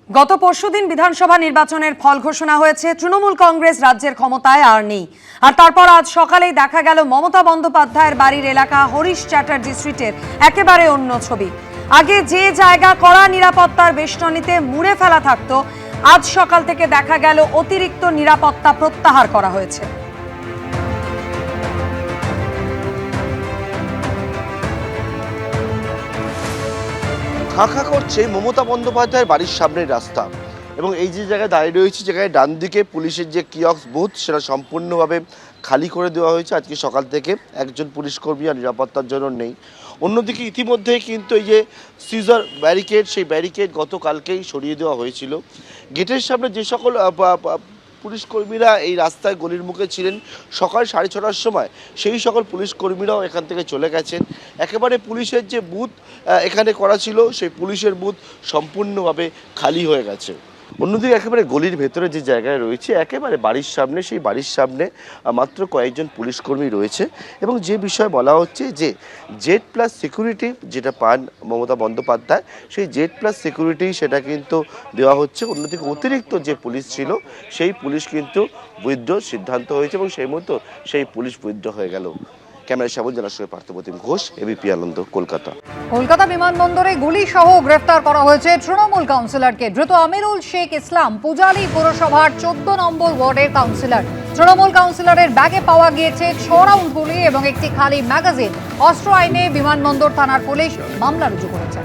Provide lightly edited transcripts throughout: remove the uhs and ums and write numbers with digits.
গত পরশুদিন বিধানসভা নির্বাচনের ফল ঘোষণা হয়েছে। তৃণমূল কংগ্রেস রাজ্যের ক্ষমতায় আর নেই। আর তারপর আজ সকালেই দেখা গেল মমতা বন্দ্যোপাধ্যায়ের বাড়ির এলাকা হরিশ চ্যাটার্জি স্ট্রিটের একেবারে অন্য ছবি। আগে যে জায়গা কড়া নিরাপত্তার বেষ্টনীতে মুড়ে ফেলা থাকতো, আজ সকাল থেকে দেখা গেল অতিরিক্ত নিরাপত্তা প্রত্যাহার করা হয়েছে। খাঁ করছে মমতা বন্দ্যোপাধ্যায়ের বাড়ির সামনের রাস্তা, এবং এই যে জায়গায় দাঁড়িয়ে রয়েছে, জায়গায় ডান দিকে পুলিশের যে কিয়স্ক বুথ সেটা সম্পূর্ণভাবে খালি করে দেওয়া হয়েছে। আজকে সকাল থেকে একজন পুলিশ কর্মী আর নিরাপত্তার জন্য নেই। অন্যদিকে ইতিমধ্যেই কিন্তু এই যে সিজার ব্যারিকেড, সেই ব্যারিকেড গতকালকেই সরিয়ে দেওয়া হয়েছিল। গেটের সামনে যে সকল পুলিশ কর্মীরা এই রাস্তায় গলির মুখে ছিলেন সকাল 6:30টার সময়, সেই সকল পুলিশ কর্মীরাও এখান থেকে চলে গেছেন। একেবারে পুলিশের যে বুথ এখানে করা ছিল, সেই পুলিশের বুথ সম্পূর্ণভাবে খালি হয়ে গেছে। অন্যদিকে একেবারে গলির ভেতরে যে জায়গায় রয়েছে, একেবারে বাড়ির সামনে, সেই বাড়ির সামনে মাত্র কয়েকজন পুলিশ কর্মী রয়েছে। এবং যে বিষয়ে বলা হচ্ছে যে Z+ সিকিউরিটি যেটা পান মমতা বন্দ্যোপাধ্যায়, সেই Z+ সিকিউরিটি সেটা কিন্তু দেওয়া হচ্ছে। অন্যদিকে অতিরিক্ত যে পুলিশ ছিল, সেই পুলিশ কিন্তু বৈধ সিদ্ধান্ত হয়েছে এবং সেই মতো সেই পুলিশ বৈধ হয়ে গেল। ক্যামেরা সাবন জেলার সঙ্গে পার্থপ্রতিম ঘোষ, এবিপি আনন্দ, কলকাতা। কলকাতা বিমানবন্দরে গুলি সহ গ্রেফতার করা হয়েছে তৃণমূল কাউন্সিলরকে। ধৃত আমিরুল শেখ ইসলাম পূজালী পৌরসভার 14 নম্বর ওয়ার্ডের কাউন্সিলর। তৃণমূল কাউন্সিলরের ব্যাগে পাওয়া গিয়েছে 6 রাউন্ড গুলি এবং একটি খালি ম্যাগাজিন। অস্ত্র আইনে বিমানবন্দর থানার পুলিশ মামলা রুজু করেছে।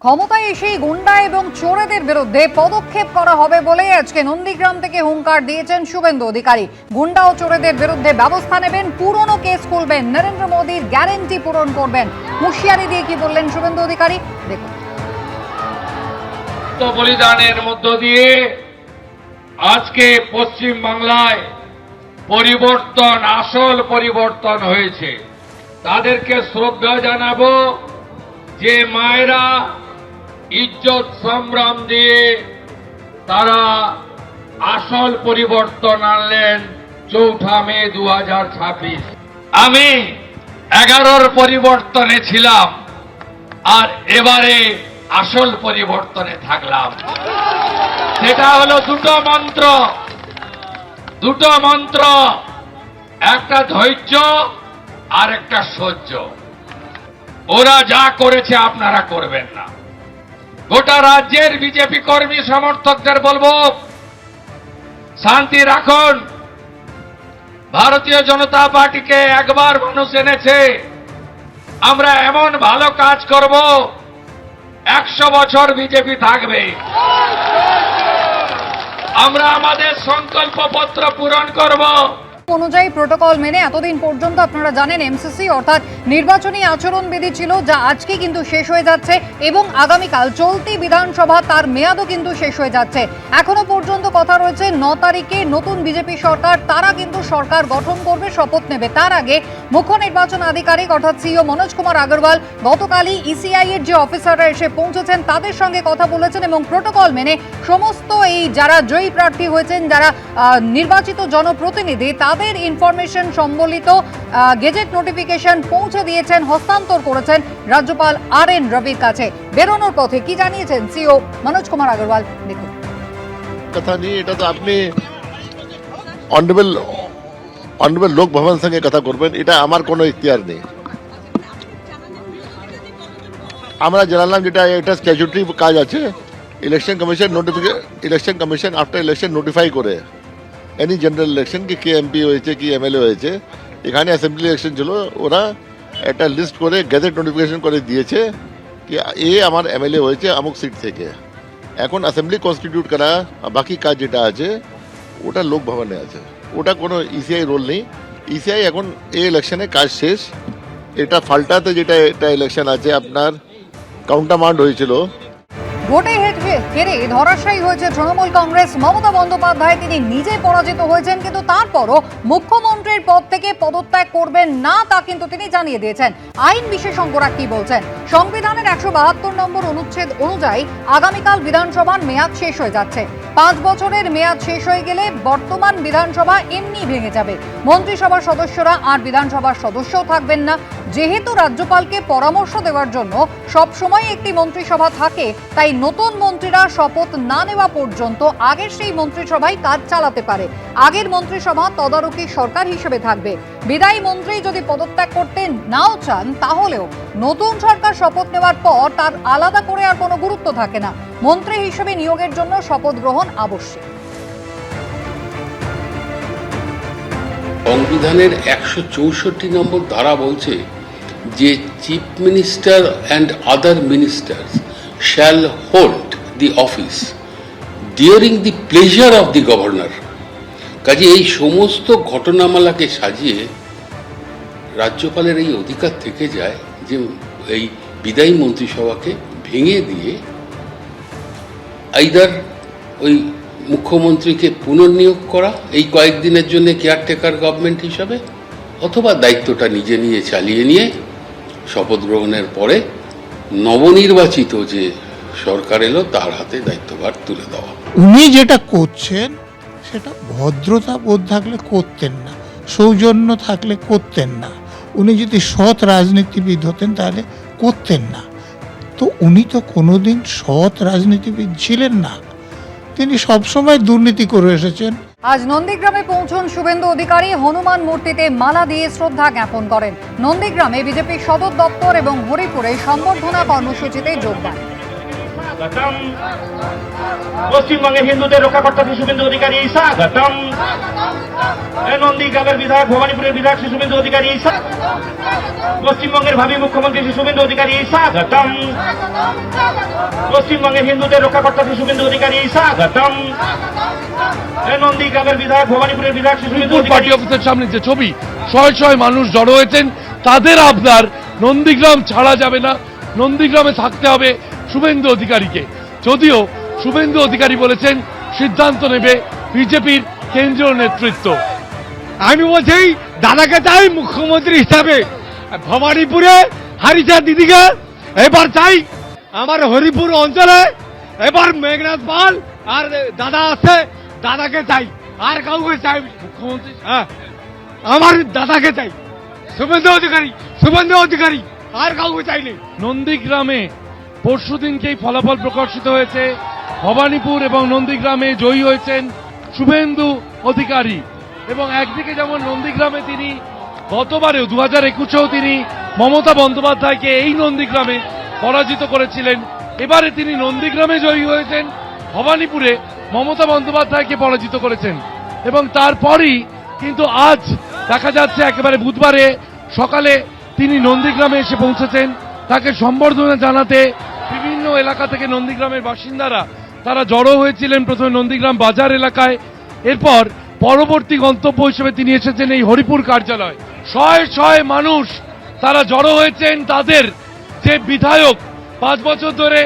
ক্ষমতায় এসেই গুন্ডা এবং চোরেদের বিরুদ্ধে পদক্ষেপ করা হবে বলে আজকে নন্দীগ্রাম থেকে হুঙ্কার দিয়েছেন শুভেন্দু অধিকারী। গুন্ডা ও চোরেদের বিরুদ্ধে ব্যবস্থা নেবেন, পুরনো কেস খুলবেন, নরেন্দ্র মোদীর গ্যারেন্টি পূরণ করবেন। হুঁশিয়ারি দিয়ে কি বললেন শুভেন্দু অধিকারী, দেখুন। বলিদানের মধ্য দিয়ে আজকে পশ্চিম বাংলায় পরিবর্তন, আসল পরিবর্তন হয়েছে। তাদেরকে শ্রদ্ধা জানাবো যে মায়েরা ইজ্জত সংগ্রাম দিয়ে তারা আসল পরিবর্তন আনলেন 4 মে 2026। আমি 11-র পরিবর্তনে ছিলাম আর এবারে আসল পরিবর্তনে থাকলাম। সেটা হলো দুটো মন্ত্র, একটা ধৈর্য আর একটা সহ্য। ওরা যা করেছে আপনারা করবেন না। গোটা রাজ্যের বিজেপি কর্মী সমর্থকদের বলবো, শান্তি রাখুন। ভারতীয় জনতা পার্টিকে একবার মানুষ এনেছে, আমরা এমন ভালো কাজ করব 100 বছর বিজেপি থাকবে। আমরা আমাদের সংকল্পপত্র পূরণ করব। অনুযায়ী প্রোটোকল মেনে এতদিন পর্যন্ত আপনারা জানেন এমসিসি অর্থাৎ নির্বাচনী আচরণবিধি ছিল, যা আজকে কিন্তু শেষ হয়ে যাচ্ছে এবং আগামীকাল চলতি বিধানসভা তার মেয়াদও কিন্তু শেষ হয়ে যাচ্ছে। এখনো পর্যন্ত কথা রয়েছে 9 তারিখে নতুন বিজেপি সরকার, তারা কিন্তু সরকার গঠন করবে, শপথ নেবে। তার আগে মুখ্য নির্বাচন আধিকারিক অর্থাৎ সিইও মনোজ কুমার আগরওয়াল গতকালই ইসিআই এর যে অফিসাররা এসে পৌঁছেছেন তাদের সঙ্গে কথা বলেছেন এবং প্রোটোকল মেনে সমস্ত এই যারা জয়ী প্রার্থী হয়েছেন, যারা নির্বাচিত জনপ্রতিনিধি, তাদের ইনফরমেশন সম্বলিত গেজেট নোটিফিকেশন পৌঁছে দিয়েছেন, হস্তান্তর করেছেন রাজ্যপাল RN রবির কাছে। বেরোনোর পথে কি জানিয়েছেন সিইও মনোজ কুমার আগরওয়াল, দেখুন। কথা নেই, এটা তো আপনি অনারেবল লোক ভবন সঙ্গে কথা করবেন, এটা আমার কোনো ইখতিয়ার নেই। আমরা জানালাম যেটা একটা স্ট্যাচুটরি কাজ আছে, election commission after election notify করে এনি জেনারেল ইলেকশন কি এমপি হয়েছে কি এমএলএ হয়েছে, এখানে অ্যাসেম্বলি ইলেকশন ছিল, ওরা একটা লিস্ট করে গেজেট নোটিফিকেশন করে দিয়েছে কি এ আমার এমএলএ হয়েছে অমুক সিট থেকে। এখন অ্যাসেম্বলি কনস্টিটিউট করা বাকি কাজ যেটা আছে ওটা লোক ভবনে আছে, ওটা কোনো ইসিআই রোল নেই। ইসিআই এখন এই ইলেকশনে কাজ শেষ। এটা ফাল্টাতে যেটা ইলেকশন আছে আপনার কাউন্টারমান্ড হয়েছিল, ভোটে হেরে ধরাশায়ী হয়েছে তৃণমূল কংগ্রেস। মমতা বন্দ্যোপাধ্যায় তিনি নিজে পরাজিত হয়েছেন, কিন্তু তারপরও মুখ্যমন্ত্রীর পদ থেকে পদত্যাগ করবেন না তা কিন্তু তিনি জানিয়ে দিয়েছেন। আইন বিশেষজ্ঞরা কি বলছেন? সংবিধানের 172 নম্বর অনুচ্ছেদ অনুযায়ী আগামীকাল বিধানসভার মেয়াদ শেষ হয়ে যাচ্ছে। 5 বছরের মেয়াদ শেষ হয়ে গেলে বর্তমান বিধানসভা এমনি ভেঙে যাবে। মন্ত্রিসভার সদস্যরা আর বিধানসভার সদস্যও থাকবেন না। যেহেতু রাজ্যপালকে পরামর্শ দেওয়ার জন্য সবসময় একটি মন্ত্রিসভা থাকে, তাই নতুন মন্ত্রীরা শপথ না নেওয়া পর্যন্ত আগের সেই মন্ত্রিসভায় কাজ চালাতে পারে। আগের মন্ত্রিসভা তদারকি সরকার হিসেবে থাকবে। বিদায়ী মন্ত্রী যদি পদত্যাগ করতে নাও চান, তাহলেও নতুন সরকার শপথ নেওয়ার পর তার আলাদা করে আর কোনো গুরুত্ব থাকে না। মন্ত্রী হিসেবে নিয়োগের জন্য শপথ গ্রহণ আবশ্যক। সংবিধানের 164 নম্বর ধারা বলছে যে chief minister and other ministers shall hold the office during the pleasure of the governor. কাজে এই সমস্ত ঘটনামালাকে সাজিয়ে রাজ্যপালের এই অধিকার থেকে যায় যে এই বিদায়ী মন্ত্রিসভাকে ভেঙে দিয়ে আইদার ওই মুখ্যমন্ত্রীকে পুনর্নিয়োগ করা এই কয়েকদিনের জন্য কেয়ারটেকার গভর্নমেন্ট হিসাবে, অথবা দায়িত্বটা নিজে নিয়ে চালিয়ে নিয়ে শপথ গ্রহণের পরে নবনির্বাচিত যে সরকার এলো তার হাতে দায়িত্বভার তুলে দেওয়া। উনি যেটা করছেন সেটা ভদ্রতা বোধ থাকলে করতেন না, সৌজন্য থাকলে করতেন না। উনি যদি সৎ রাজনীতিবিদ হতেন তাহলে করতেন না। তো উনি তো কোনোদিন সৎ রাজনীতিবিদ ছিলেন না, তিনি সবসময় দুর্নীতি করে এসেছেন। আজ নন্দীগ্রামে পৌঁছন শুভেন্দু অধিকারী। হনুমান মূর্তিতে মালা দিয়ে শ্রদ্ধা জ্ঞাপন করেন। নন্দীগ্রামে বিজেপির সদর দপ্তর এবং হরিপুরে সম্বর্ধনা কর্মসূচিতে যোগ দেন। পশ্চিমবঙ্গের হিন্দুদের রক্ষাকর্তা শ্রী শুভেন্দু অধিকারী স্বাগতম। নন্দীগ্রামের বিধায়ক, ভবানীপুরের বিধায়ক শ্রী শুভেন্দু অধিকারী, পশ্চিমবঙ্গের ভাবী মুখ্যমন্ত্রী শ্রী শুভেন্দু অধিকারী স্বাগতম। পশ্চিমবঙ্গের হিন্দুদের রক্ষাকর্তা শ্রী শুভেন্দু অধিকারী স্বাগতম। নন্দীগ্রামের বিধায়ক, ভবানীপুরের বিধায়ক শ্রী শুভেন্দু অধিকারী। পার্টি অফিসের সামনে যে ছবি, শয়ে শয়ে মানুষ জড়ো হয়েছেন, তাদের আবদার নন্দীগ্রাম ছাড়া যাবে না, নন্দীগ্রামে থাকতে হবে শুভেন্দু অধিকারীকে। যদিও শুভেন্দু অধিকারী বলেছেন সিদ্ধান্ত নেবে বিজেপির কেন্দ্রীয় নেতৃত্ব। আমি বলছি দাদাকে চাই মুখ্যমন্ত্রী হিসাবে। ভবানীপুরে হারিসা দিদিকে এবার চাই, আমার হরিপুর অঞ্চলে এবার মেঘনাথ পাল আর দাদা আছে, দাদাকে চাই, আর কাউকে চাই মুখ্যমন্ত্রী। হ্যাঁ, আমার দাদাকে চাই, শুভেন্দু অধিকারী, শুভেন্দু অধিকারী, আর কাউকে চাইনি। নন্দীগ্রামে পরশুদিনকেই ফলাফল প্রকাশিত হয়েছে। ভবানীপুর এবং নন্দীগ্রামে জয়ী হয়েছেন শুভেন্দু অধিকারী। এবং একদিকে যেমন নন্দীগ্রামে তিনি গতবারেও 2021-এও তিনি মমতা বন্দ্যোপাধ্যায়কে এই নন্দীগ্রামে পরাজিত করেছিলেন, এবারে তিনি নন্দীগ্রামে জয়ী হয়েছেন, ভবানীপুরে মমতা বন্দ্যোপাধ্যায়কে পরাজিত করেছেন। এবং তারপরই কিন্তু আজ দেখা যাচ্ছে একেবারে বুধবারে সকালে তিনি নন্দীগ্রামে এসে পৌঁছেছেন। তাকে সম্বর্ধনা জানাতে বিভিন্ন এলাকা থেকে নন্দীগ্রামের বাসিন্দারা তারা জড়ো হয়েছিলেন প্রথমে নন্দীগ্রাম বাজার এলাকায়, এরপর পরবর্তী গন্তব্য হিসেবে তিনি এসেছেন এই হরিপুর কার্যালয়। শয়ে শয়ে মানুষ তারা জড়ো হয়েছেন। তাদের যে বিধায়ক 5 বছর ধরে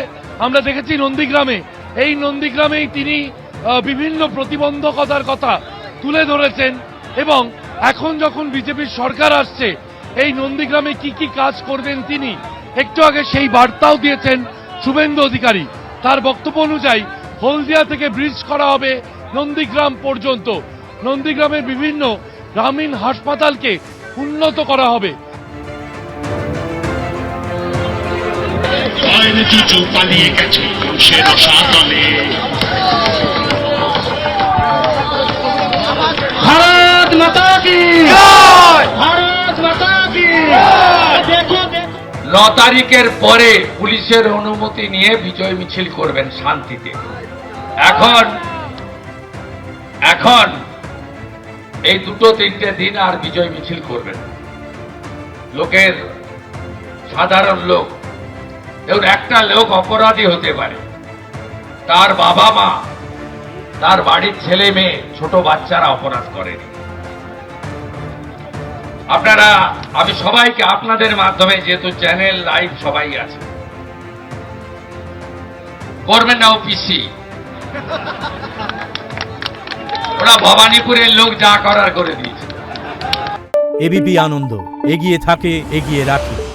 আমরা দেখেছি নন্দীগ্রামে, এই নন্দীগ্রামেই তিনি বিভিন্ন প্রতিবন্ধকতার কথা তুলে ধরেছেন। এবং এখন যখন বিজেপির সরকার আসছে, এই নন্দীগ্রামে কি কি কাজ করবেন তিনি একটু আগে সেই বার্তাও দিয়েছেন শুভেন্দু অধিকারী। তার বক্তব্য অনুযায়ী হলদিয়া থেকে ব্রিজ করা হবে নন্দীগ্রাম পর্যন্ত, নন্দীগ্রামের বিভিন্ন গ্রামীণ হাসপাতালকে উন্নত করা হবে। পালিয়ে গেছে ভারত মাতা কি, ভারত মাতা কি। 9 তারিখের পরে পুলিশের অনুমতি নিয়ে বিজয় মিছিল করবেন শান্তিতে। এখন এই 2-3টে দিন আর বিজয় মিছিল করবেন। লোকের, সাধারণ লোক, দেখুন একটা লোক অপরাধী হতে পারে, তার বাবা মা, তার বাড়ির ছেলে মেয়ে, ছোট বাচ্চারা অপরাধ করেনি। আপনারা, আমি সবাইকে আপনাদের মাধ্যমে, যেহেতু চ্যানেল লাইভ সবাই আছে, করবেন না ওপিসি। ওরা ভবানীপুরের লোক যা করার করে দিয়েছে। এবিপি আনন্দ, এগিয়ে থাকে, এগিয়ে রাখে।